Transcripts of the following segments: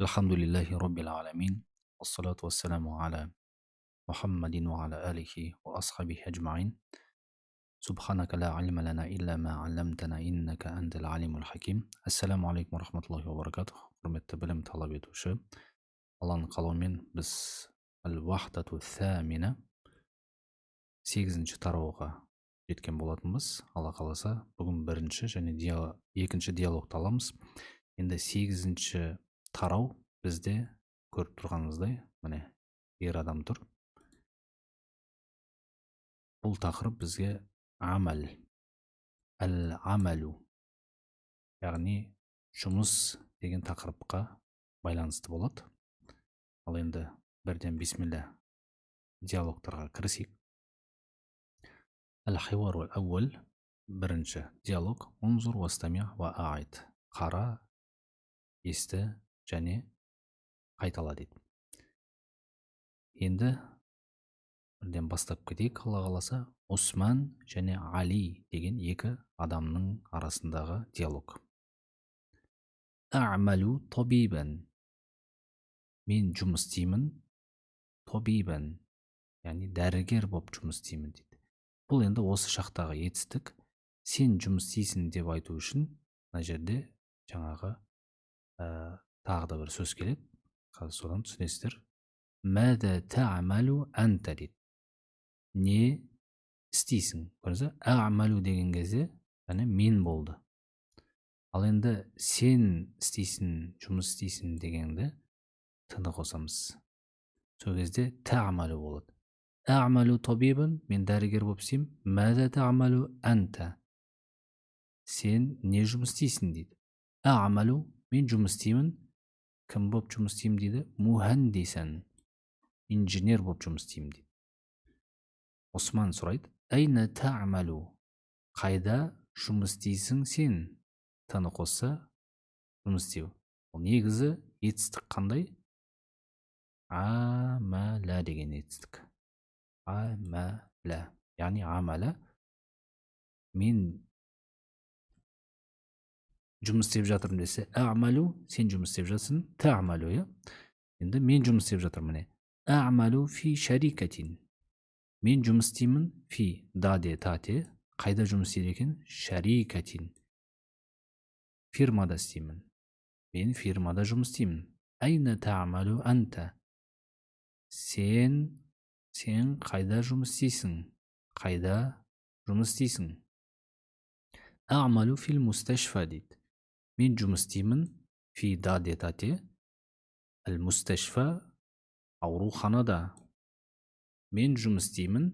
Alhamdulillahi Rabbil Alamin. Wassalatu wassalamu ala Muhammadin wa ala alihi wa ashabihi ajma'in. Subhanaka la ilma lana illa ma 'allamtana innaka antal alimul hakim. Assalamu alaikum wa rahmatullahi wa barakatuh. Hurmatli bilim talab etuvchi. Allohning qalamiмен biz al-wahdatu thamina 8-chi tarovga жеткен болатынбыз. Алла қаласа, бүгін бірінші және екінші диалогты аламыз. Енді 8-чи тарау бізде көріп тұрғаныңыздай, міне, ер адам тұр. Бұл тақырып бізге амал, әл-амалу, яғни жұмыс деген тақырыпқа байланысты болады. Ал енді бірден бисмилля диалогтарға кірісейік. Әл-хивару әл-әуәл, бірінші диалог. Унзур вастами ва аид. Қара, есті және қайтала дейді. Енді бірден бастап кетейік. Алла қаласа, Осман және Али деген екі адамның арасындағы диалог. А'малу табибан. Мен жұмыс істеймін. Табибан, яғни дәрігер болып жұмыс істеймін дейді. Бұл енді осы шақтағы етістік. Сен жұмыс істейсің деп айту үшін мына жерде жаңағы тағы да бір сөз келеді. Қазір содан түсінесіздер. Мәдә та'малу анта дейді. Не істейсің? Көрдіңіз, а'малу деген кезде яғни мен болды. Ал енді сен істейсің, жұмыс істейсің дегенде тыны қосамыз. Сол кезде та'малу болады. А'малу табибан, мен дәрігер болып істеймін. Мәдә та'малу анта. Сен не жұмыс істейсің дейді. А'малу, мен жұмыс істеймін. Кім болып жұмыс істеймін дейді? Мухандисан, инженер болып жұмыс істеймін дейді. Осман сұрайды. Айна та'малу. Қайда жұмыс істейсің сен? Тыны қосса жұмыс істеу. Ол негізі етістік қандай? Амала деген етістік. Амала, яғни амала. Мен жұмыс істеп жатырмын десе, а'малу, сен жұмыс істеп жатсың, та'малу, я. Енді мен жұмыс істеп жатырмын, міне. А'малу фи шарикатин. Мен жұмыс істеймін, фи, даде, тате. Қайда жұмыс істейді екен? Шарикатин. Фирмада істеймін. Мен фирмада жұмыс істеймін. Айна та'малу анта. Сен қайда жұмыс істейсің? Қайда жұмыс істейсің? А'малу фил мусташфа дейді. Мен жұмыс істеймін, фи даде тате. Әл-мусташфа, ауруханада. Мен жұмыс істеймін,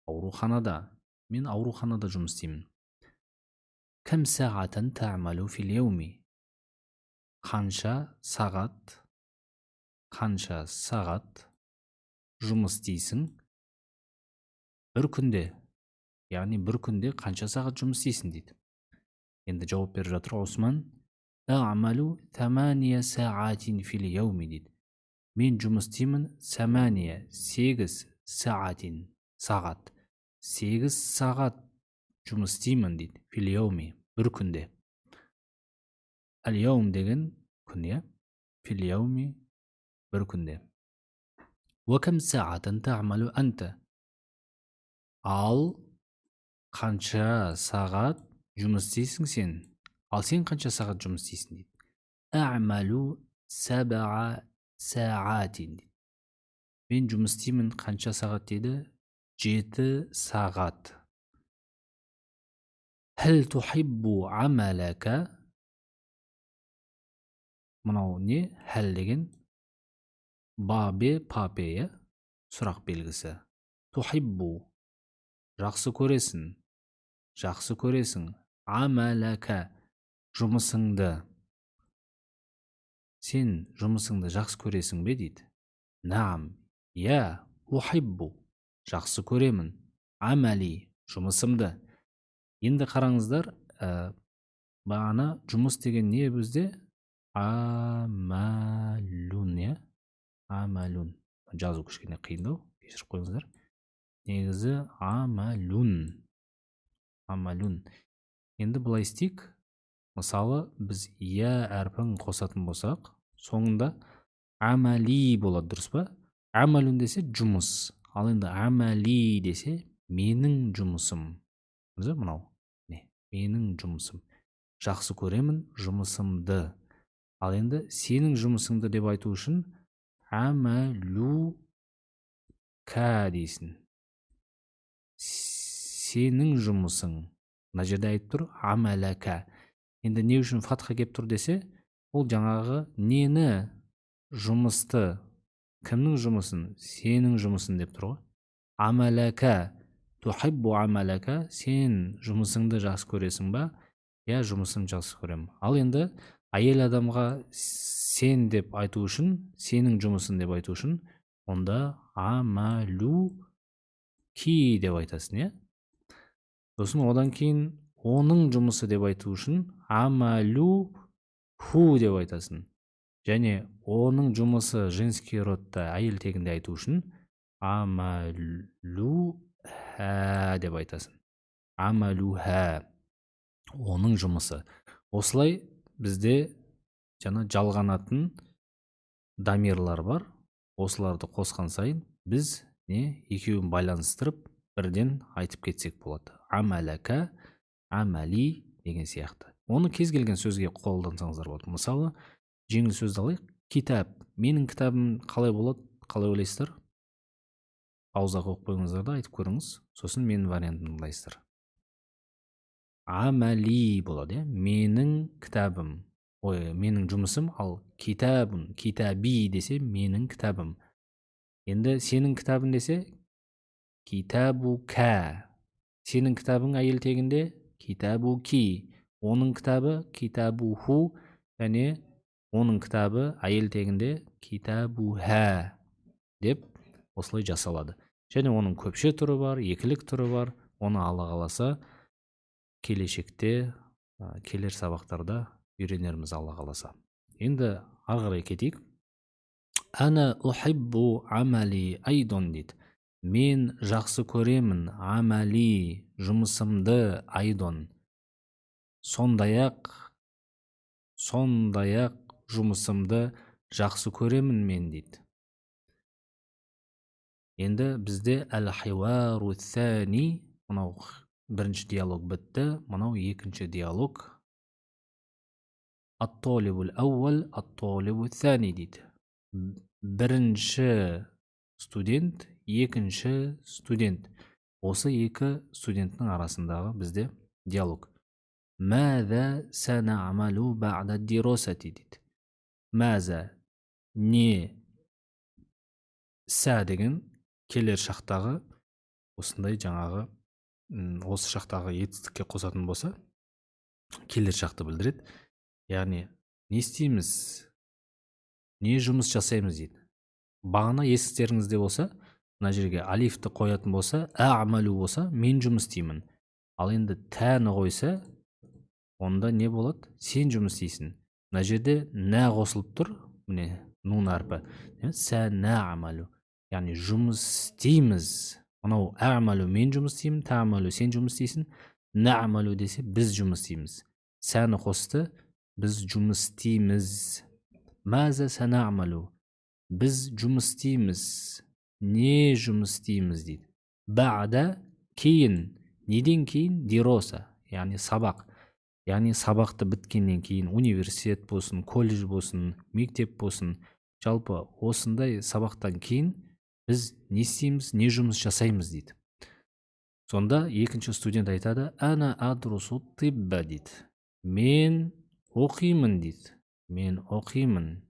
ауруханада. Мен ауруханада жұмыс істеймін. Кәм сағатан та'малу фил яуми. Қанша сағат жұмыс істейсің бір күнде? Яғни бір күнде қанша сағат жұмыс істейсің дейді. Енді жауап беріп жатыр Осман. А'малу 8 саатин фил яуми дейді. Мен жұмыс істеймін 8 саатин, сағат. 8 сағат жұмыс істеймін дейді. Фил яуми, бір күнде. Әл-яум деген күн, я? Фил яуми, бір күнде. Ва кәм саатан та'малу анта. Ал қанша сағат жұмыс істейсің сен? Ал сен қанша сағат жұмыс істейсің дейді. А'малу 7 саатин дейді. Мен жұмыс істеймін қанша сағат дейді? 7 сағат. Хәл тухиббу амалака. Мынау не? Хәл деген бабе, папе, сұрақ белгісі. Тухиббу, жақсы көресің. Жақсы көресің. Амалака, жұмысыңды. Сен жұмысыңды жақсы көресің бе дейді. Наам, я, ухиббу, жақсы көремін. Амали, жұмысымды. Енді қараңыздар, бағана жұмыс деген не бізде? Амалун, я? Амалун. Жазу кішкене қиындау, кешіріп қойыңыздар. Негізі амалун. Амалун. Енді былай істейік. Мысалы, біз я әрпін қосатын болсақ, соңында амали болады, дұрыс па? Амалун десе жұмыс. Ал енді амали десе менің жұмысым. Көрдіңіз бе мынау? Менің жұмысым. Жақсы көремін жұмысымды. Ал енді сенің жұмысыңды деп айту үшін амалу ка дейсің. Сенің жұмысың. Мына жерде айтып тұр амалака. Енді не үшін фатха кеп тұр десе, ол жаңағы нені, жұмысты, кімнің жұмысын, сенің жұмысын деп тұр ғой. Амалака, тухиббу амалака, сен жұмысыңды жақсы көресің ба? Я, жұмысымды жақсы көремін. Ал енді әйел адамға сен деп айту үшін, сенің жұмысын деп айту үшін, онда амалу ки деп айтасың, иә? Сосын одан кейін оның жұмысы деп айту үшін амалу ху деп айтасың. Және оның жұмысы женский родта, әйел тегінде айту үшін амалу ха деп айтасың. Амалу ха, оның жұмысы. Осылай бізде жаңа жалғанатын дамирлар бар. Осыларды қосқан сайын біз екеуін байланыстырып бірден айтып кетсек болады. Амалака, амали деген сияқты. Оны кез келген сөзге қолдансаңыздар болады. Мысалы, жеңіл сөзді алайық. Китап. Менің кітабым қалай болады? Қалай ойлайсыздар? Паузаға оқып қойыңыздар да айтып көріңіз. Сосын менің вариантымды тыңдайсыздар. Амали болады, менің кітабым. Менің жұмысым, ал китабун, китаби десе менің кітабым. Енді сенің кітабың десе китабу ка. Сенің кітабың әйел тегінде китабу ки. Оның кітабы китабу ху, және оның кітабы әйел тегінде китабу ха деп осылай жасалады. Және оның көпше түрі бар, екілік түрі бар. Оны Алла қаласа келешекте, келер сабақтарда үйренерміз, Алла қаласа. Енді ары қарай кетейік. Ана ухиббу амали айдон дейді. Мен жақсы көремін амали, жұмысымды, айдон. Сондай-ақ жұмысымды жақсы көремін мен дейді. Енді бізде әл-хивару сәни, мынау бірінші диалог бітті, мынау екінші диалог. Ат-толибул аувал, ат-толибул сәни дейді. Бірінші студент, екінші студент. Осы екі студенттің арасындағы бізде диалог. Мәза санамалу бa'да диросати дейді. Мәза, не, сә деген келер шақтағы осындай жаңағы осы шақтағы етістікке қосатын болса, келер шақты білдіреді. Яғни не істейміз, не жұмыс жасаймыз дейді. Бағана естеріңізде болса, мына жерге алифті қоятын болса, а'малу болса, мен жұмыс істеймін. Ал енді тәні қойса, онда не болады? Сен жұмыс істейсің. Мына жерде нә қосылып тұр, міне нун әрпі. Сәнә'малу, яғни жұмыс істейміз. Мынау а'малу мен жұмыс істеймін, ta'малу сен жұмыс істейсің, нә'малу десе біз жұмыс істейміз. Сәні қосты, біз жұмыс істейміз. Мәза санамалу, біз жұмыс істейміз. Не жұмыс істейміз дейді. Бa'да кейін, неден кейін? Дироса, яғни сабақ. Яғни сабақты біткеннен кейін университет болсын, колледж болсын, мектеп болсын, жалпы осындай сабақтан кейін біз не істейміз, не жұмыс жасаймыз дейді. Сонда екінші студент айтады, ана адрусу тибба дейді. Мен оқимын дейді. Мен оқимын.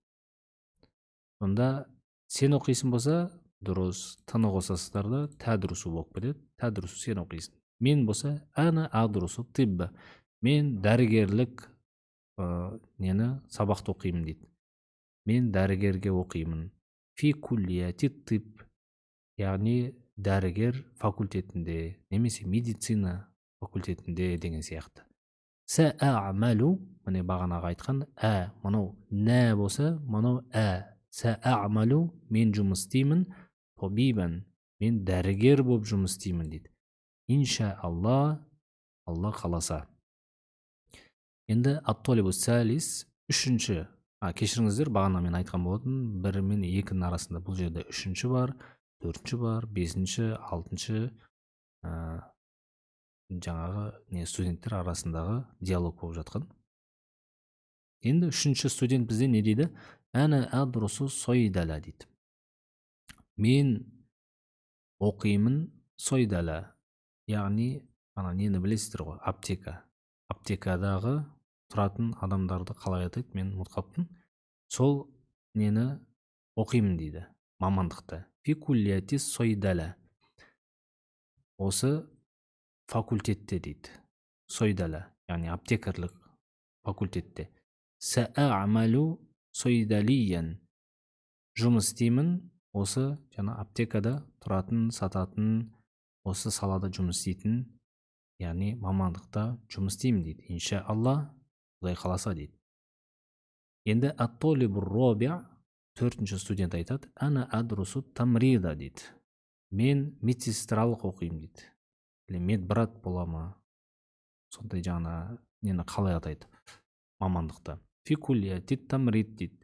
Сонда сен оқисың болса, дұрыс, тыны қосасыздар да тәдрусу болып кетеді. Тәдрусу сен оқисың. Мен болса, ана адрусу тибба. Мен дәрігерлік сабақты оқимын дейді. Мен дәрігерге оқимын. Фи куллияти тиб, яғни дәрігер факультетінде, немесе медицина факультетінде деген сияқты. Сә'амалу, міне бағанаға айтқан мынау нә болса, мынау сә'амалу, мен жұмыс істеймін, тобибан, мен дәрігер болып жұмыс істеймін дейді. Инша Алла, Алла қаласа. Енді ат-толибу сәлис, үшінші кешіріңіздер, бағана мен айтқан болатын, 1 мен 2-нің арасында бұл жерде 3-ші бар, 4-ші бар, 5-ші, 6-ші жаңағы студенттер арасындағы диалог болып жатқан. Енді 3-ші студент бізде не дейді? Әна адрусу сойдала дейді. Мен оқимын сойдала. Яғни, ана нені білесіздер ғой, аптека. Аптекадағы тұратын адамдарды қалай атайды, мен ұмытып қалыппын. Сол нені оқимын дейді, мамандықты. Фи куллияти сойдала. Осы факультетте дейді. Сойдала, яғни аптекарлық факультетте. Саамалу сойдалиян. Жұмыс істеймін осы жаңа аптекада тұратын, сататын, осы салада жұмыс істейтін, яғни мамандықта жұмыс істеймін дейді. Иншаалла, Құдай қаласа дейді. Енді ат-толибур роби', 4-ші студент айтады, ана адрусу тамрида дейді. Мен медсестралық оқимын дейді. Медбрат бола ма? Сондай жаңа нені қалай атайды мамандықты? Фи куллияти тамрид дейді.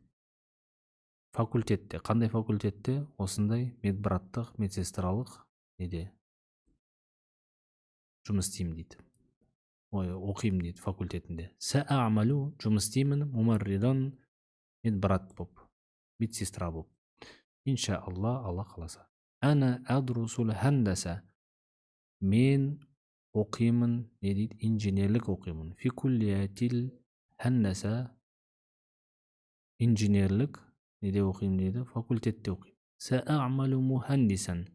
Факультетте, қандай факультетте? Осындай медбраттық, медсестралық неде жұмыс істеймін дейді. Оқимын дейді факультетінде. Саамалу, жұмыс істеймін, мумарридан, медбрат боп, медсестра боп. Иншаалла, Алла қаласа. Ана адрусул хандаса. Мен оқимын, не дейді? Инженерлік оқимын. Фи куллиятил хандаса. Инженерлік неде оқимын дейді? Факультетте оқимын. Саамалу мухандисан.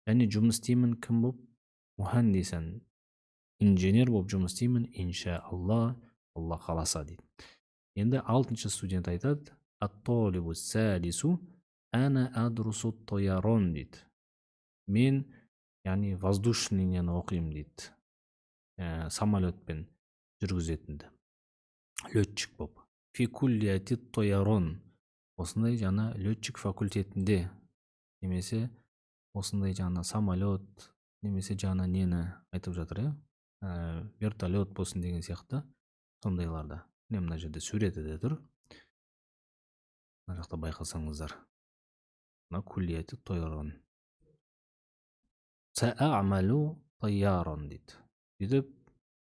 Яғни жұмыс істеймін кім боп? Мухандисан. Инженер боп жұмыс істеймін, иншаалла, Алла қаласа дейді. Енді 6-ші студент айтады, ат-толибу садису ана адрусу тоярон дейді. Мен, яғни воздушный нені оқимын дейді. Самолетпен жүргізетінді. Летчик боп. Фи куллияти тоярон. Осындай жаңа летчик факультетінде, немесе осындай жаңа самолет, немесе жаңа нені айтып жатыр, вертолет болсын деген сияқты, сондайларда. Мына жерде суреті де тұр. Мына жақта байқасаңыздар. Мына куллияти тоярон. Саамалу тоярон дейді. Сөйтіп,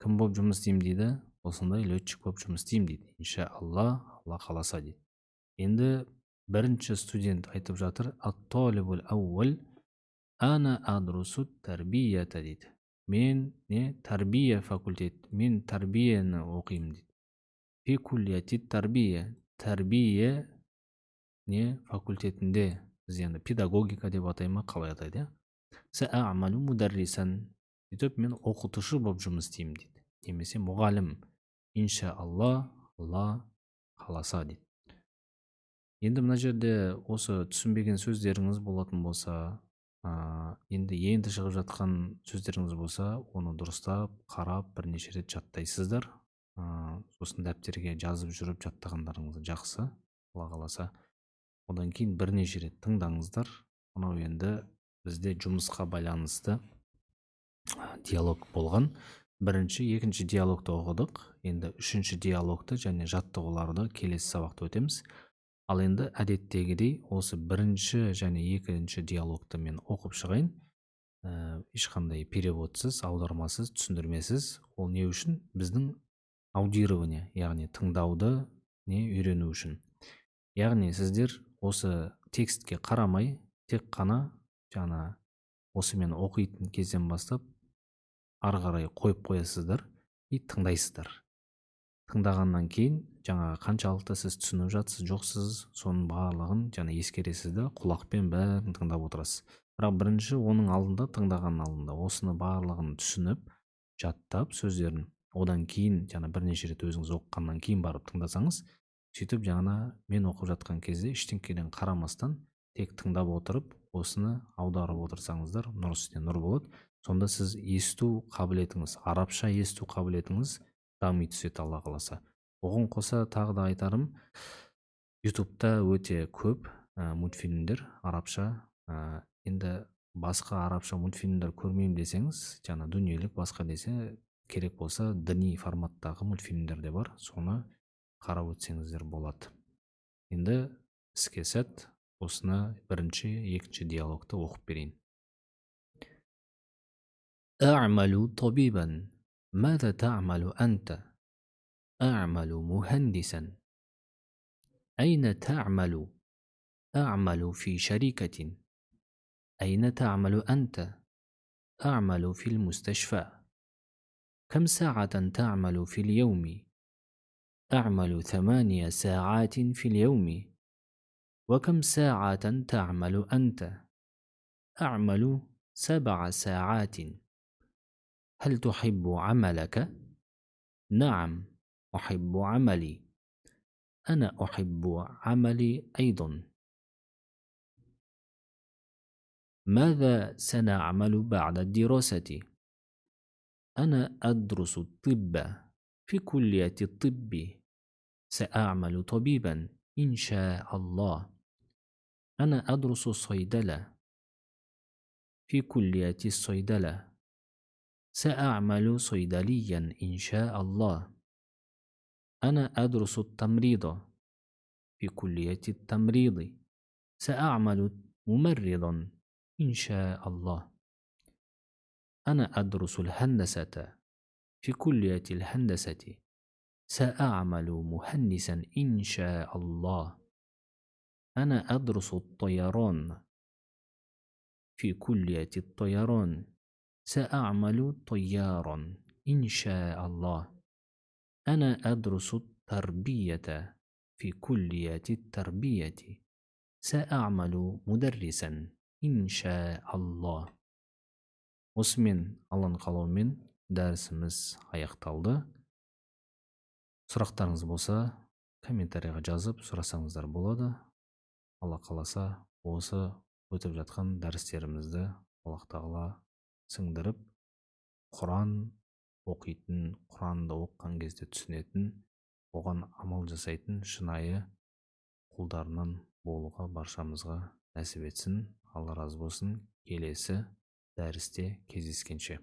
кім боп жұмыс істеймін дейді? Осындай летчик боп жұмыс істеймін дейді. Иншаалла, Алла қаласа дейді. Енді 1-ші студент айтып жатыр, ат-толибул аувал ана адрусу тарбията дейді. Мен тарбия факультет, мен тарбияны оқимын дейді. Фи куллияти тарбия. Тарбия факультетінде, біз енді педагогика деп атаймы, қалай атайды? Саамалу мударрисан. Сөйтіп, мен оқытушы болып жұмыс істеймін дейді. Немесе мұғалім. Иншаалла, Алла қаласа дейді. Енді мына жерде осы түсінбеген сөздеріңіз болатын болса, енді шығып жатқан сөздеріңіз болса, оны дұрыстап, қарап, бірнеше рет жаттайсыздар. Сосын дәптерге жазып жүріп жаттағандарыңыз жақсы, Алла қаласа. Одан кейін бірнеше рет тыңдаңыздар. Мынау енді бізде жұмысқа байланысты диалог болған. 1-ші, 2-ші диалогты оқыдық. Енді 3-ші диалогты және жаттығуларды келесі сабақта өтеміз. Ал енді әдеттегідей осы 1-ші және 2-ші диалогты мен оқып шығайын. Ешқандай переводсыз, аудармасыз, түсіндірмесіз. Ол не үшін? Біздің аудирование, яғни тыңдауды үйрену үшін. Яғни сіздер осы текстке қарамай, тек қана жаңа осы мен оқитын кезден бастап ары қарай қойып қоясыздар и тыңдайсыздар. Тыңдағаннан кейін жаңа қаншалықты сіз түсініп жатсыз, жоқсыз, соның барлығын жаңа ескересіз де, құлақпен бәрін тыңдап отырасыз. Бірақ 1-ші оның алдында, тыңдаған алдында осыны барлығын түсініп, жаттап сөздерін, одан кейін жаңа бірнеше рет өзіңіз оқығаннан кейін барып тыңдасаңыз, сөйтіп жаңа мен оқып жатқан кезде ештеңеден қарамастан тек тыңдап отырып, осыны аударып отырсаңыздар, нұр үстіне нұр болады. Сонда сіз есту қабілетіңіз, арабша есту қабілетіңіз дами түседі, Алла қаласа. Оған қоса тағы да айтарым, ютубта өте көп мультфильмдер арабша. Енді басқа арабша мультфильмдер көрмеймін десеңіз, жаңа дүниелік басқа десе, керек болса діни форматтағы мультфильмдер де бар, соны қарап өтсеңіздер болады. Endi іске сәт осыны бірінші, екінші диалогты оқып берейін. أعمل طبيبا. ماذا تعمل أنت؟ أعمل مهندسا. أين تعمل؟ أعمل في شركة. أين تعمل أنت؟ أعمل في المستشفى. كم ساعة تعمل في اليوم؟ أعمل 8 ساعات في اليوم. وكم ساعة تعمل أنت؟ أعمل 7 ساعات. هل تحب عملك؟ نعم، أحب عملي. أنا أحب عملي أيضا. ماذا سنعمل بعد الدراسة؟ أنا أدرس الطب في كلية الطب. سأعمل طبيبا إن شاء الله. أنا أدرس الصيدلة في كلية الصيدلة. سأعمل صيدليا إن شاء الله. أنا أدرس التمريض في كلية التمريض. سأعمل ممرضا إن شاء الله. أنا أدرس الهندسة في كلية الهندسة. سأعمل مهندسا إن شاء الله. أنا أدرس الطيران في كلية الطيران. سأعمل طيارا إن شاء الله. أنا أدرس التربية في كلية التربية. سأعمل مدرسا إن شاء الله. Осымен Алланың қалауымен дәрісіміз аяқталды. Сұрақтарыңыз болса, комментарийға жазып сұрасаңыздар болады. Алла қаласа, осы өтіп жатқан дәрістерімізді Аллах Тағала сіңдіріп, Құран оқитын, Құранды оқыған кезде түсінетін, оған амал жасайтын шынайы құлдарынан болуға баршамызға нәсіп етсін. Алла разы болсын. Келесі дәрісте кездескенше.